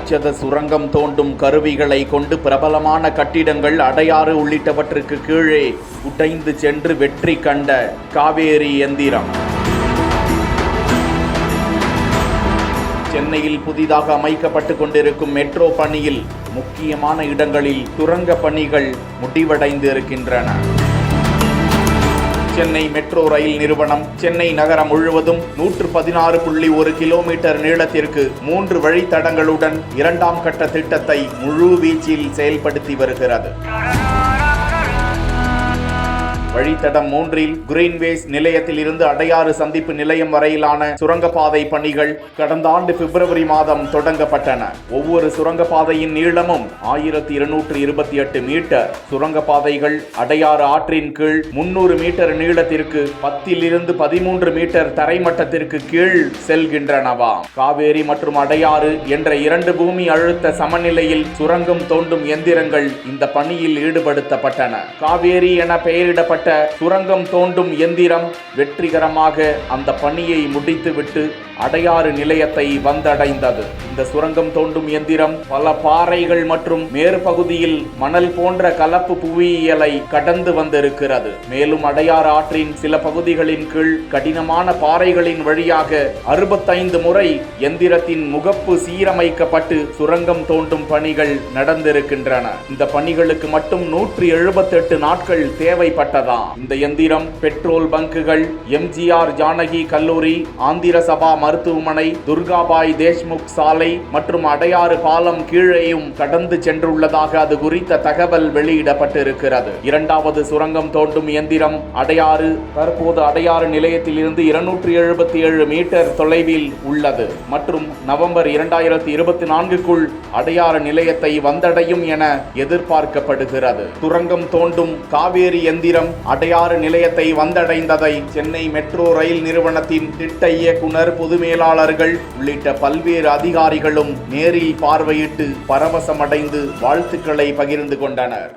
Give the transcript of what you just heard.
ராட்சத சுரங்கம் தோண்டும் கருவிகளை கொண்டு பிரபலமான கட்டிடங்கள் அடையாறு உள்ளிட்டவற்றுக்கு கீழே உடைந்து சென்று வெற்றி கண்ட காவேரி எந்திரம். சென்னையில் புதிதாக அமைக்கப்பட்டு கொண்டிருக்கும் மெட்ரோ பணியில் முக்கியமான இடங்களில் சுரங்க பணிகள் முடிவடைந்து இருக்கின்றன. சென்னை மெட்ரோ ரயில் நிறுவனம் சென்னை நகரம் முழுவதும் 116.1 கிலோமீட்டர் நீளத்திற்கு 3 வழித்தடங்களுடன் 2ஆம் கட்ட திட்டத்தை முழு வீச்சில் செயல்படுத்தி வருகிறது. வழித்தடம் 3இல் கிரீன்வேஸ் நிலையத்தில் இருந்து அடையாறு சந்திப்பு நிலையம் வரையிலான சுரங்கப்பாதை பணிகள் கடந்த ஆண்டு பிப்ரவரி மாதம் தொடங்கப்பட்டன. ஒவ்வொரு சுரங்கப்பாதையின் நீளமும் 1228 மீட்டர். சுரங்கப்பாதைகள் அடையாறு ஆற்றின் கீழ் 300 மீட்டர் நீளத்திற்கு 10 to 13 மீட்டர் தரைமட்டத்திற்கு கீழ் செல்கின்றனவாம். காவேரி மற்றும் அடையாறு என்ற 2 பூமி அழுத்த சமநிலையில் சுரங்கம் தோண்டும் எந்திரங்கள் இந்த பணியில் ஈடுபடுத்தப்பட்டன. காவேரி என பெயரிடப்பட்ட சுரங்கம் தோண்டும் எந்திரம் வெற்றிகரமாக அந்த பணியை முடித்துவிட்டு அடையாறு நிலையத்தை வந்தடைந்தது. இந்த சுரங்கம் தோண்டும் எந்திரம் பல பாறைகள் மற்றும் மேற்பகுதியில் மணல் போன்ற கலப்பு புவியியலை கடந்து வந்திருக்கிறது. மேலும் அடையாறு ஆற்றின் சில பகுதிகளின் கீழ் கடினமான பாறைகளின் வழியாக 65 முறை எந்திரத்தின் முகப்பு சீரமைக்கப்பட்டு சுரங்கம் தோண்டும் பணிகள் நடந்திருக்கின்றன. இந்த பணிகளுக்கு மட்டும் 178 நாட்கள் தேவைப்பட்டதா. இந்த எந்திரம் பெட்ரோல் பங்குகள், எம்ஜிஆர் ஜானகி கல்லூரி, ஆந்திர சபா மருத்துவமனை, துர்காபாய் தேஷ்முக் சாலை மற்றும் அடையாறு பாலம் கீழேயும் கடந்து சென்றுள்ளதாக அது குறித்த தகவல் வெளியிடப்பட்டிருக்கிறது. 2வது சுரங்கம் தோண்டும் எந்திரம் அடையாறு தற்போது அடையாறு நிலையத்தில் இருந்து 277 மீட்டர் தொலைவில் உள்ளது மற்றும் நவம்பர் 2024க்குள் அடையாறு நிலையத்தை வந்தடையும் என எதிர்பார்க்கப்படுகிறது. சுரங்கம் தோண்டும் காவேரி எந்திரம் அடையாறு நிலையத்தை வந்தடைந்ததை சென்னை மெட்ரோ ரயில் நிறுவனத்தின் திட்ட இயக்குனர், பொது மேலாளர்கள் உள்ளிட்ட பல்வேறு அதிகாரிகளும் நேரில் பார்வையிட்டு பரவசமடைந்து வாழ்த்துக்களை பகிர்ந்து கொண்டனர்.